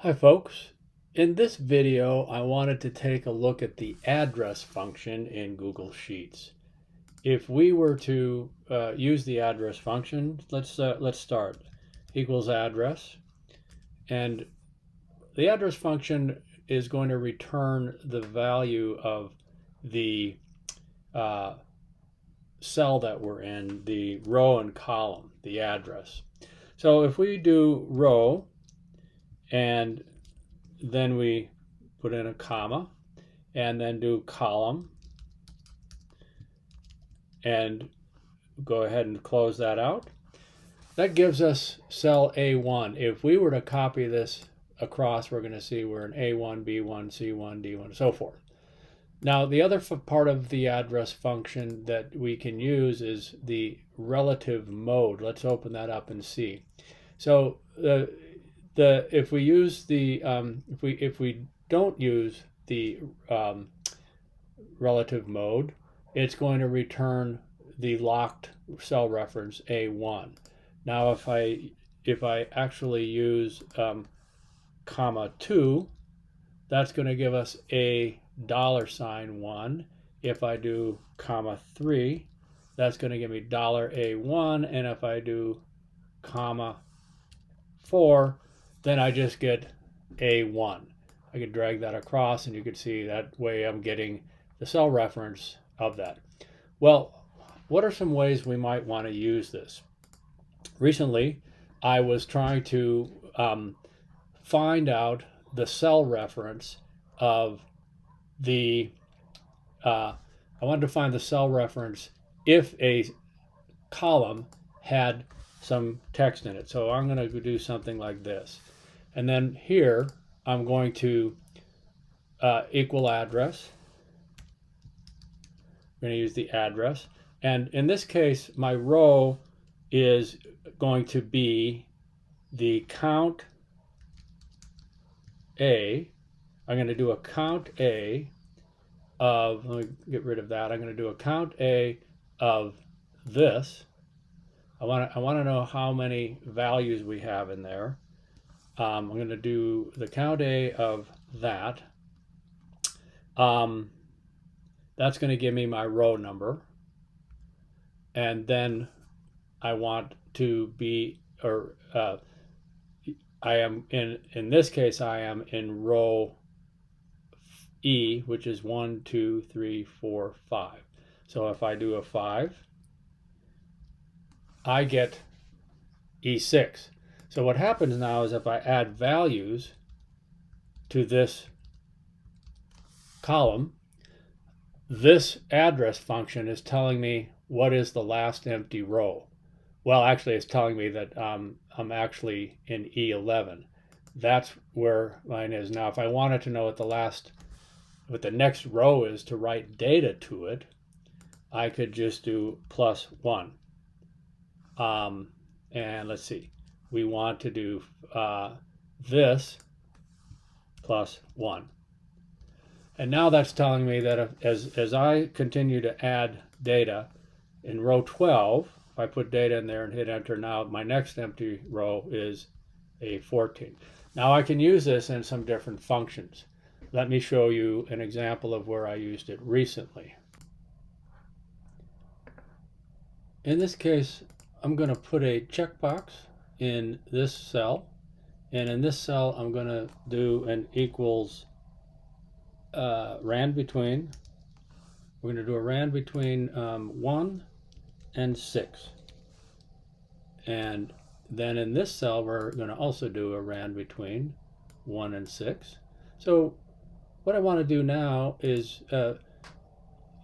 Hi folks. In this video I wanted to take a look at the address function in Google Sheets. If we were to use the address function, let's start. Equals address, and the address function is going to return the value of the cell that we're in, the row and column, the address. So if we do row and then we put in a comma and then do column and go ahead and close that out. That gives us cell A1. If we were to copy this across, we're going to see we're in A1, B1, C1, D1, and so forth. Now, the other part of the address function that we can use is the relative mode. Let's open that up and see. So if we use the if we don't use the relative mode, it's going to return the locked cell reference A1. Now, if I actually use comma 2, that's going to give us a $1. If I do comma 3, that's going to give me $A1, and if I do comma 4, then I just get A1. I can drag that across and you can see that way I'm getting the cell reference of that. Well, what are some ways we might want to use this? Recently, I was trying to find out the cell reference of the, I wanted to find the cell reference if a column had some text in it. So I'm going to do something like this. And then here, I'm going to equal address. I'm going to use the address. And in this case, my row is going to be the count A. I'm going to do a count A of, let me get rid of that. I'm going to do a count A of this. I want to know how many values we have in there. I'm going to do the count A of that. That's going to give me my row number. And then I want to be, or I am in this case, I am in row E, which is 1, 2, 3, 4, 5. So if I do a 5, I get E6. So what happens now is if I add values to this column, this address function is telling me what is the last empty row. Well, actually, it's telling me that I'm actually in E11. That's where mine is. Now, if I wanted to know what the next row is to write data to it, I could just do +1. And let's see. We want to do this +1. And now that's telling me that as I continue to add data in row 12, if I put data in there and hit enter, now my next empty row is a 14. Now I can use this in some different functions. Let me show you an example of where I used it recently. In this case, I'm going to put a checkbox in this cell, and in this cell I'm going to do an equals rand between. We're going to do a rand between 1 and 6, and then in this cell we're going to also do a rand between 1 and 6. So what I want to do now is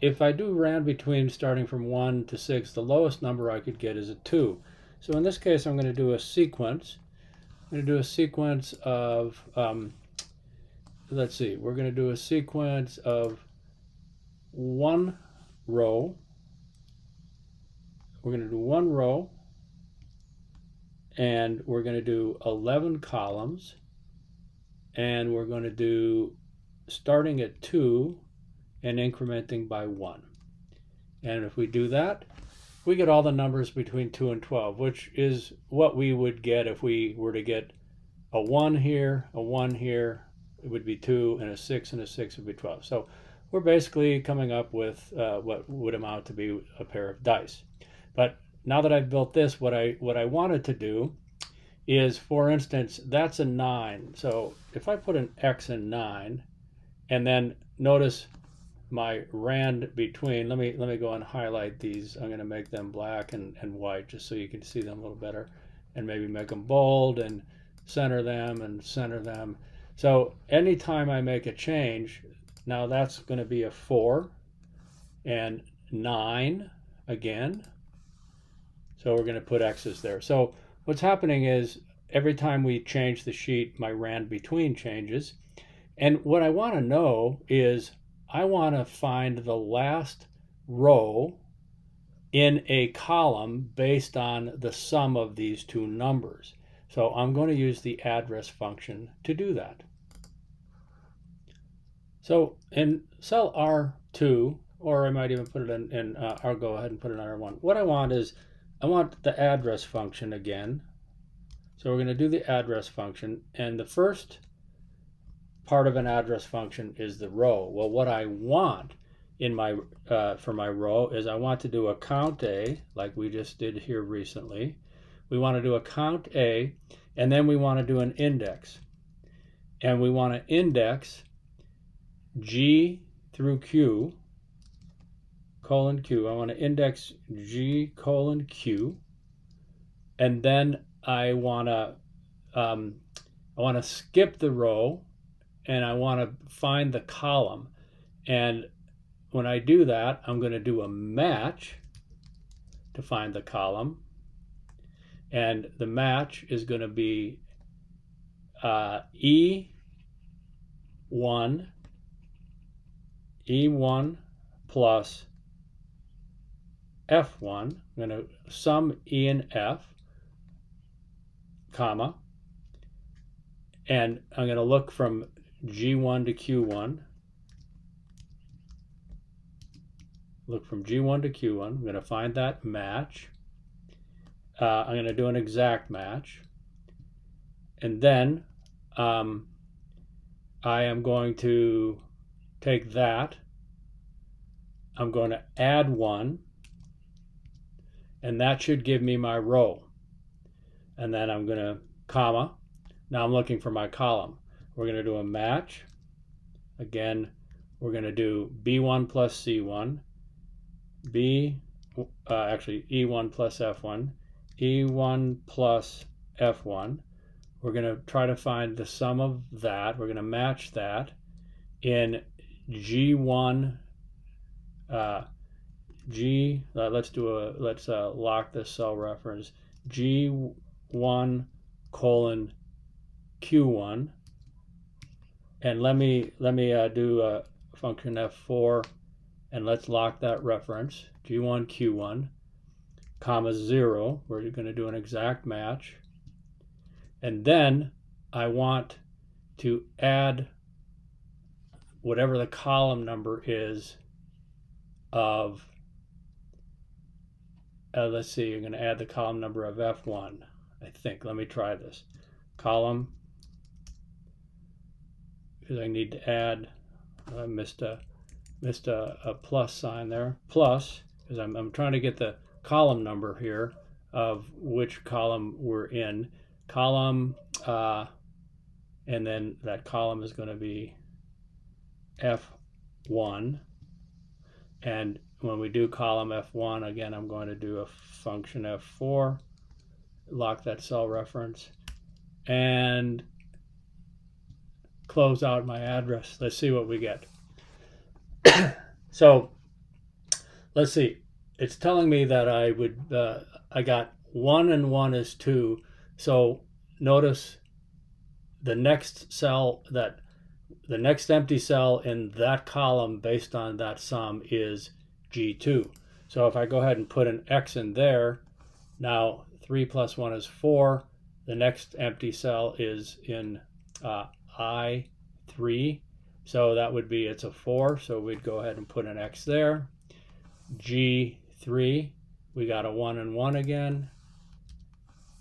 if I do rand between starting from 1 to 6, the lowest number I could get is a 2. So in this case, I'm going to do a sequence. I'm going to do a sequence of, let's see, we're going to do a sequence of 1 row. We're going to do 1 row, and we're going to do 11 columns, and we're going to do starting at 2 and incrementing by 1. And if we do that, we get all the numbers between 2 and 12, which is what we would get if we were to get a 1 here, a 1 here, it would be 2, and a 6 and a 6 would be 12. So we're basically coming up with what would amount to be a pair of dice. But now that I've built this, what I wanted to do is, for instance, that's a 9. So if I put an X in 9, and then notice my rand between, let me go and highlight these. I'm going to make them black and white just so you can see them a little better, and maybe make them bold and center them and center them. So anytime I make a change, now that's going to be a 4 and 9 again. So we're going to put X's there. So what's happening is every time we change the sheet, my rand between changes. And what I want to know is I want to find the last row in a column based on the sum of these two numbers. So I'm going to use the address function to do that. So in cell R2, or I might even put it in I'll go ahead and put it in R1. What I want is, I want the address function again. So we're going to do the address function, and the first part of an address function is the row. Well, what I want in my for my row is I want to do a count A, like we just did here recently. We want to do a count A, and then we want to do an index. And we want to index G through Q, colon Q. I want to index G colon Q, and then I want to skip the row, and I want to find the column. And when I do that, I'm going to do a match to find the column, and the match is going to be E1 plus F1. I'm going to sum E and F, comma, and I'm going to look from G1 to Q1. Look from G1 to Q1. I'm going to find that match. I'm going to do an exact match. And then I am going to take that. I'm going to add 1. And that should give me my row. And then I'm going to comma. Now I'm looking for my column. We're going to do a match. Again, we're going to do B1 plus C1. Actually E1 plus F1. E1 plus F1. We're going to try to find the sum of that. We're going to match that in G1. Let's lock this cell reference. G1 colon Q1, and let me do a function F4, and let's lock that reference. G1 Q1, comma 0. We're going to do an exact match, and then I want to add whatever the column number is of, let's see, you're going to add the column number of F1, I think. Let me try this. Column, because I need to add, I missed a plus sign there. Plus, because I'm trying to get the column number here of which column we're in. Column, and then that column is going to be F1. And when we do column F1, again, I'm going to do a function F4, lock that cell reference, and close out my address. Let's see what we get. So let's see. It's telling me that I got 1 and 1 is 2. So notice the next cell, that the next empty cell in that column based on that sum is G2. So if I go ahead and put an X in there, now 3 plus 1 is 4. The next empty cell is in I3. So that would be, it's a 4. So we'd go ahead and put an X there. G3, we got a 1 and 1 again.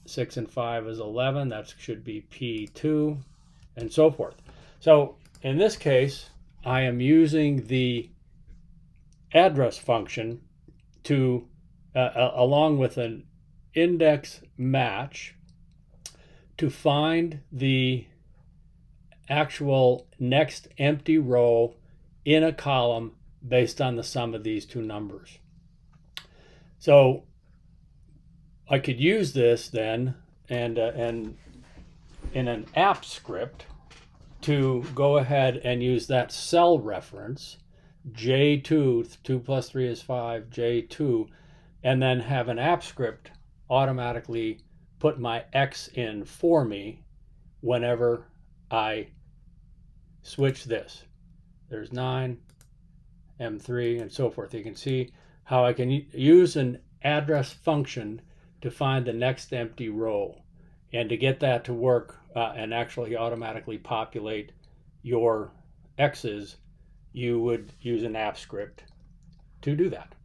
6 and 5 is 11. That should be P2, and so forth. So in this case, I am using the address function to, along with an index match, to find the actual next empty row in a column based on the sum of these two numbers. So I could use this then and in an app script to go ahead and use that cell reference, J2, 2 plus 3 is 5, J2, and then have an app script automatically put my X in for me whenever I switch this. There's 9, M3, and so forth. You can see how I can use an address function to find the next empty row. And to get that to work and actually automatically populate your X's, you would use an app script to do that.